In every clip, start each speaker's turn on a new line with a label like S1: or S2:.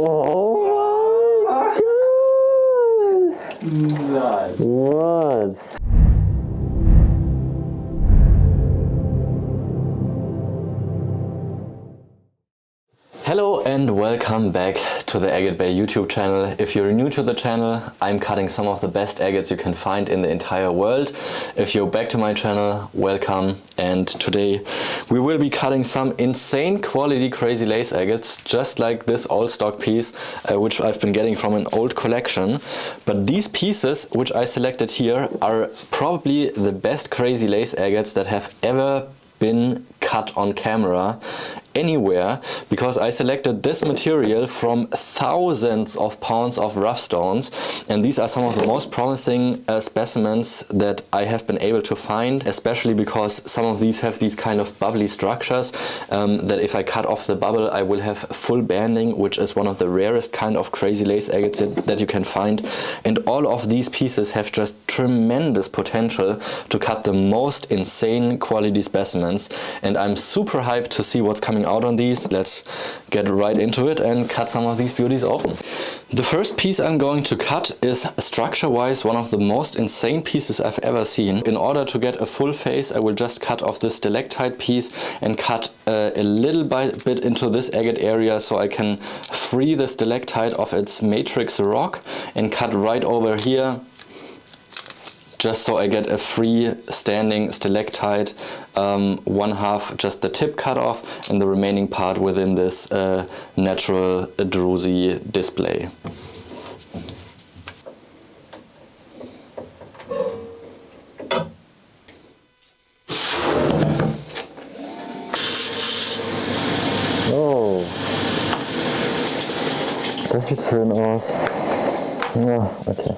S1: Oh my God!
S2: Nice.
S1: What? Hello and welcome back to the Agatebay YouTube channel. If you're new to the channel, I'm cutting some of the best agates you can find in the entire world. If you're back to my channel, welcome. And today we will be cutting some insane quality crazy lace agates, just like this old stock piece, which I've been getting from an old collection. But these pieces, which I selected here, are probably the best crazy lace agates that have ever been cut on camera anywhere, because I selected this material from thousands of pounds of rough stones, and these are some of the most promising specimens that I have been able to find, especially because some of these have these kind of bubbly structures that if I cut off the bubble I will have full banding, which is one of the rarest kind of crazy lace agates that you can find. And all of these pieces have just tremendous potential to cut the most insane quality specimens, and I'm super hyped to see what's coming out on these. Let's get right into it and cut some of these beauties open. The first piece I'm going to cut is structure-wise one of the most insane pieces I've ever seen. In order to get a full face, I will just cut off this stalactite piece and cut a little bit into this agate area so I can free the stalactite of its matrix rock, and cut right over here just so I get a free standing stalactite, one half just the tip cut off and the remaining part within this natural druzy display. Oh, das sieht schön aus. Ja, okay.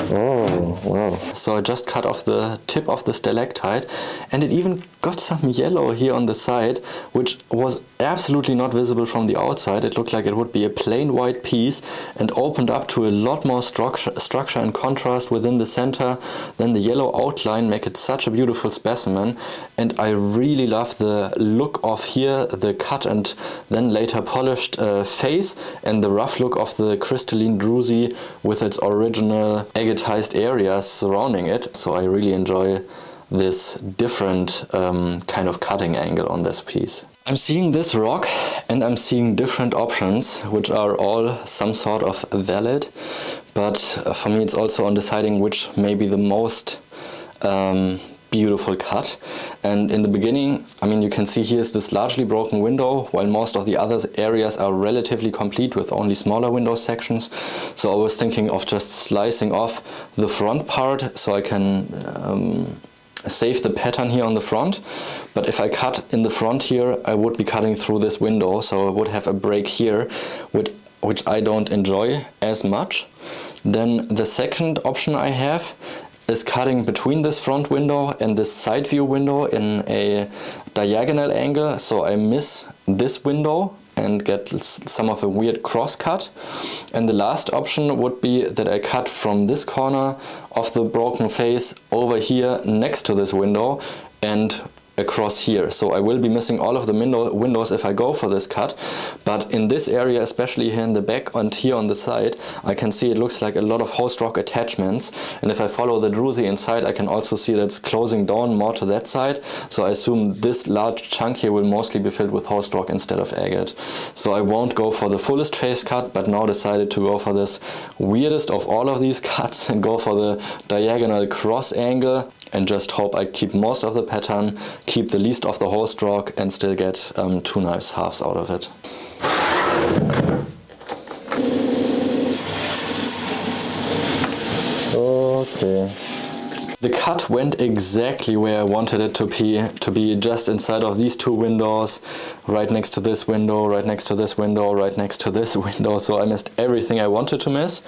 S1: Oh, wow. So I just cut off the tip of the stalactite, and it even got some yellow here on the side, which was absolutely not visible from the outside. It looked like it would be a plain white piece and opened up to a lot more structure and contrast within the center. Then the yellow outline make it such a beautiful specimen, and I really love the look of here, the cut and then later polished face, and the rough look of the crystalline druzy with its original agatized areas surrounding it. So I really enjoy this different kind of cutting angle on this piece. I'm seeing this rock and I'm seeing different options, which are all some sort of valid, but for me it's also on deciding which may be the most beautiful cut. And in the beginning, I mean, you can see here's this largely broken window, while most of the other areas are relatively complete with only smaller window sections. So I was thinking of just slicing off the front part so I can save the pattern here on the front. But if I cut in the front here, I would be cutting through this window, so I would have a break here, which I don't enjoy as much. Then the second option I have is cutting between this front window and this side view window in a diagonal angle, so I miss this window and get some of a weird cross cut. And the last option would be that I cut from this corner of the broken face over here next to this window and across here. So I will be missing all of the windows if I go for this cut, but in this area, especially here in the back and here on the side, I can see it looks like a lot of host rock attachments, and if I follow the druzy inside I can also see that it's closing down more to that side, so I assume this large chunk here will mostly be filled with host rock instead of agate. So I won't go for the fullest face cut, but now decided to go for this weirdest of all of these cuts and go for the diagonal cross angle, and just hope I keep most of the pattern, keep the least of the host rock, and still get two nice halves out of it. Okay. The cut went exactly where I wanted it to be just inside of these two windows, right next to this window, right next to this window, right next to this window, so I missed everything I wanted to miss.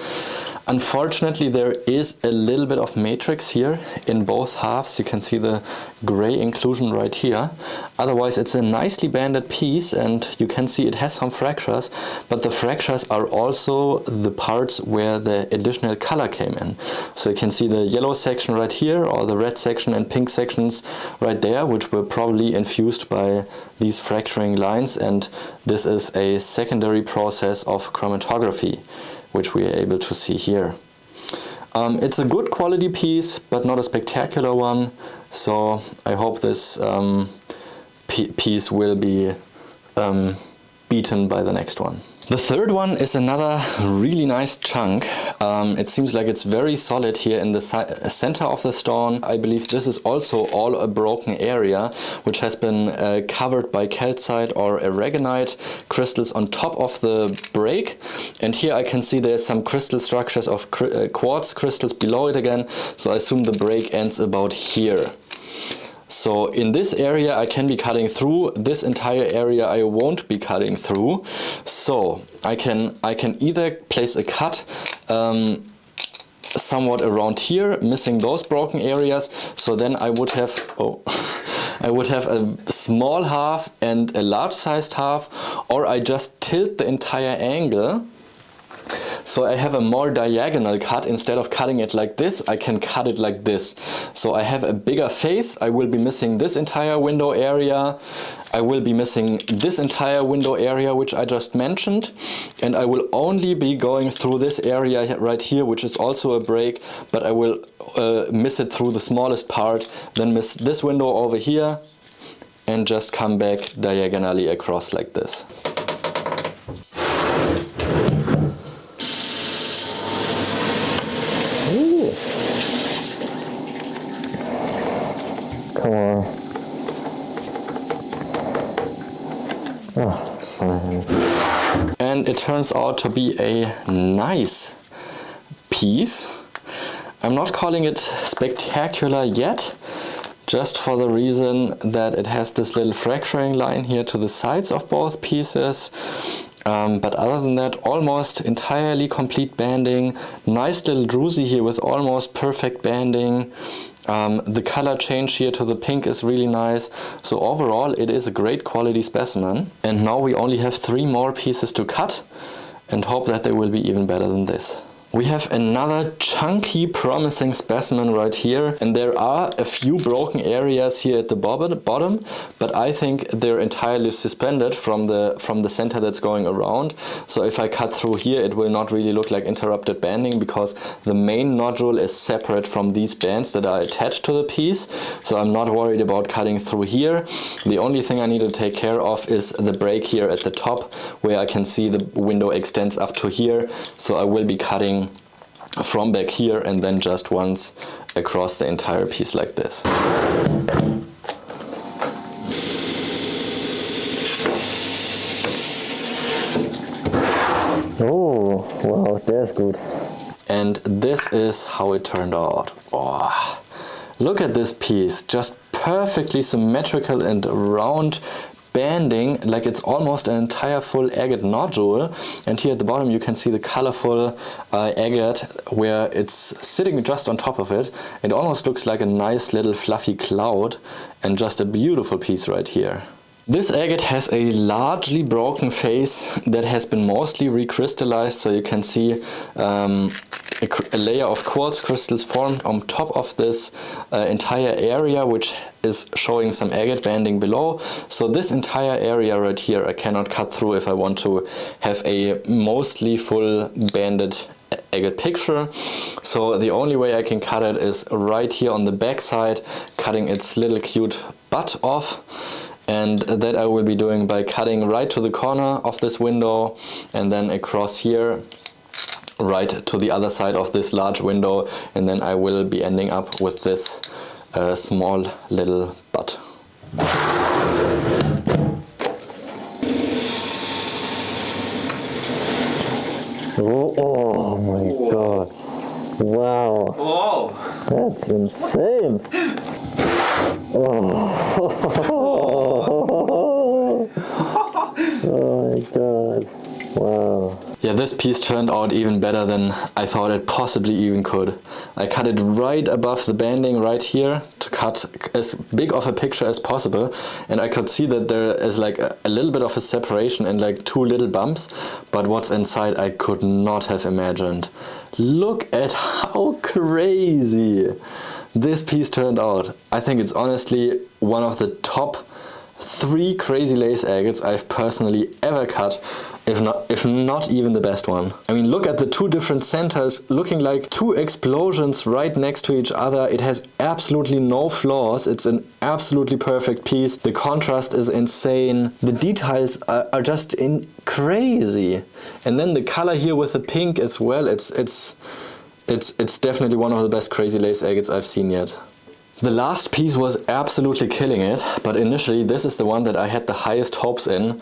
S1: Unfortunately, there is a little bit of matrix here in both halves. You can see the gray inclusion right here. Otherwise, it's a nicely banded piece, and you can see it has some fractures, but the fractures are also the parts where the additional color came in. So you can see the yellow section right here here, or the red section and pink sections right there, which were probably infused by these fracturing lines, and this is a secondary process of chromatography, which we are able to see here. It's a good quality piece, but not a spectacular one, so I hope this piece will be beaten by the next one. The third one is another really nice chunk. It seems like it's very solid here in the center of the stone. I believe this is also all a broken area, which has been covered by calcite or aragonite crystals on top of the break. And here I can see there's some crystal structures of quartz crystals below it again, so I assume the break ends about here. So in this area I can be cutting through, this entire area I won't be cutting through. So I can either place a cut somewhat around here, missing those broken areas, so then I would have, I would have a small half and a large sized half, or I just tilt the entire angle. So I have a more diagonal cut. Instead of cutting it like this, I can cut it like this. So I have a bigger face. I will be missing this entire window area. I will be missing this entire window area, which I just mentioned. And I will only be going through this area right here, which is also a break, but I will miss it through the smallest part, then miss this window over here, and just come back diagonally across like this. Come on. Oh, fine. And it turns out to be a nice piece. I'm not calling it spectacular yet, just for the reason that it has this little fracturing line here to the sides of both pieces. But other than that, almost entirely complete banding. Nice little druzy here with almost perfect banding. The color change here to the pink is really nice. So overall it is a great quality specimen. And now we only have 3 more pieces to cut and hope that they will be even better than this. We have another chunky, promising specimen right here, and there are a few broken areas here at the bottom, but I think they're entirely suspended from the center that's going around. So if I cut through here, it will not really look like interrupted banding, because the main nodule is separate from these bands that are attached to the piece. So I'm not worried about cutting through here. The only thing I need to take care of is the break here at the top, where I can see the window extends up to here. So I will be cutting from back here and then just once across the entire piece like this. Oh, wow, that's good. And this is how it turned out. Oh, look at this piece, just perfectly symmetrical and round banding, like it's almost an entire full agate nodule. And here at the bottom you can see the colorful agate where it's sitting just on top of it. It almost looks like a nice little fluffy cloud, and just a beautiful piece right here. This agate has a largely broken face that has been mostly recrystallized, so you can see a layer of quartz crystals formed on top of this entire area, which is showing some agate banding below. So this entire area right here I cannot cut through if I want to have a mostly full banded agate picture. So the only way I can cut it is right here on the back side, cutting its little cute butt off. And that I will be doing by cutting right to the corner of this window and then across here right to the other side of this large window, and then I will be ending up with this small little butt. Oh my god. Wow. Oh. That's insane. Oh. Oh my god. Wow. Yeah, this piece turned out even better than I thought it possibly even could. I cut it right above the banding right here to cut as big of a picture as possible, and I could see that there is like a little bit of a separation and like 2 little bumps, but what's inside I could not have imagined. Look at how crazy this piece turned out. I think it's honestly one of the top 3 crazy lace agates I've personally ever cut, if not even the best one. I mean, look at the 2 different centers, looking like 2 explosions right next to each other. It has absolutely no flaws. It's an absolutely perfect piece. The contrast is insane. The details are just crazy. And then the color here with the pink as well. It's definitely one of the best crazy lace agates I've seen yet. The last piece was absolutely killing it, but initially this is the one that I had the highest hopes in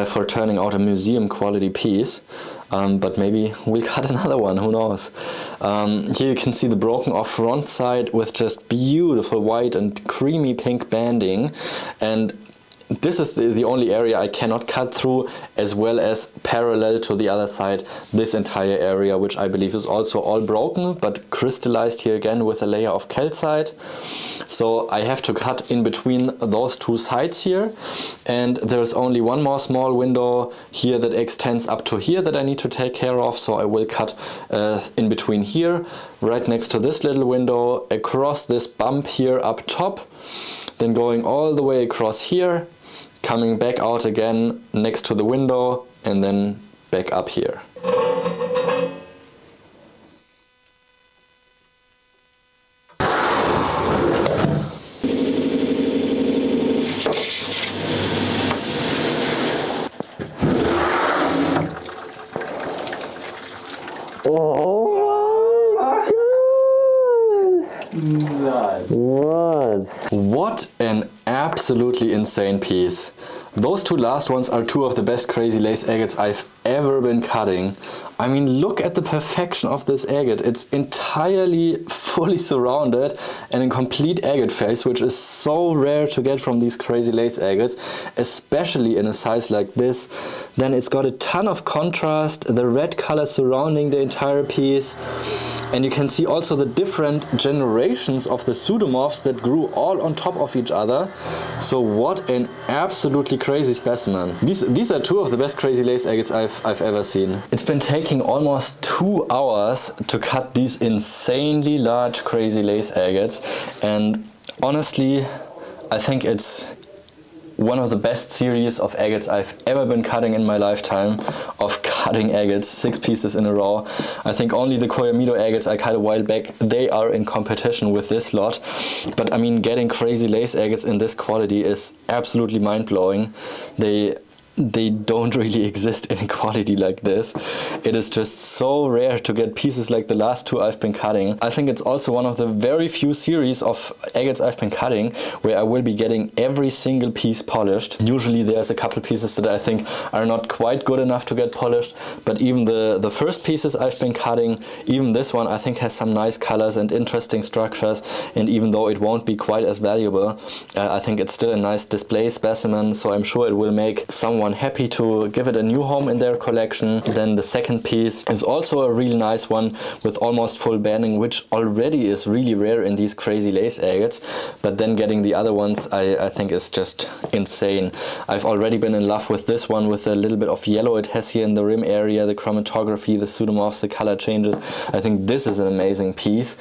S1: for turning out a museum quality piece. But maybe we'll cut another one, who knows. Here you can see the broken off front side with just beautiful white and creamy pink banding, and this is the only area I cannot cut through, as well as parallel to the other side, this entire area, which I believe is also all broken, but crystallized here again with a layer of calcite. So I have to cut in between those 2 sides here, and there's only one more small window here that extends up to here that I need to take care of. So I will cut in between here, right next to this little window, across this bump here up top, then going all the way across here, coming back out again next to the window, and then back up here. What an absolutely insane piece. Those 2 last ones are 2 of the best crazy lace agates I've ever been cutting. I mean, look at the perfection of this agate. It's entirely fully surrounded and in complete agate face, which is so rare to get from these crazy lace agates, especially in a size like this. Then it's got a ton of contrast, the red color surrounding the entire piece. And you can see also the different generations of the pseudomorphs that grew all on top of each other. So what an absolutely crazy specimen. These are 2 of the best crazy lace agates I've ever seen. It's been taking almost 2 hours to cut these insanely large crazy lace agates, and honestly I think it's one of the best series of agates I've ever been cutting in my lifetime, of cutting agates, 6 pieces in a row. I think only the Koyamido agates I cut a while back, they are in competition with this lot. But I mean, getting crazy lace agates in this quality is absolutely mind-blowing. They don't really exist in a quality like this. It is just so rare to get pieces like the last 2 I've been cutting. I think it's also one of the very few series of agates I've been cutting where I will be getting every single piece polished. Usually there's a couple pieces that I think are not quite good enough to get polished, but even the first pieces I've been cutting, even this one I think has some nice colors and interesting structures, and even though it won't be quite as valuable, I think it's still a nice display specimen, so I'm sure it will make someone happy to give it a new home in their collection. Then the second piece is also a really nice one with almost full banding, which already is really rare in these crazy lace agates, but then getting the other ones I think is just insane. I've already been in love with this one with a little bit of yellow it has here in the rim area, the chromatography, the pseudomorphs, the color changes. I think this is an amazing piece.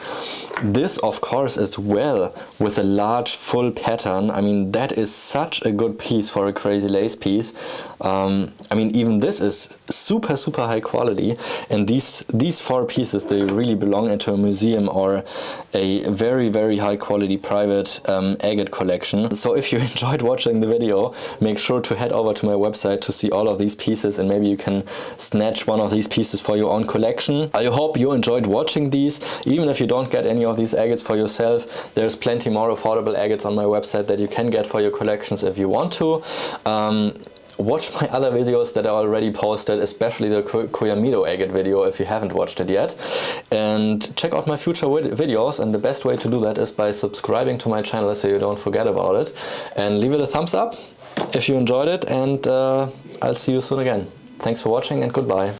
S1: This of course as well, with a large full pattern. I mean, that is such a good piece for a crazy lace piece. I mean, even this is super high quality, and these 4 pieces, they really belong into a museum or a very high quality private agate collection. So if you enjoyed watching the video, make sure to head over to my website to see all of these pieces, and maybe you can snatch one of these pieces for your own collection. I hope you enjoyed watching these. Even if you don't get any of these agates for yourself, there's plenty more affordable agates on my website that you can get for your collections if you want to. Watch my other videos that are already posted, especially the Koyamido agate video if you haven't watched it yet. And check out my future videos, and the best way to do that is by subscribing to my channel so you don't forget about it. And leave it a thumbs up if you enjoyed it, and I'll see you soon again. Thanks for watching and goodbye.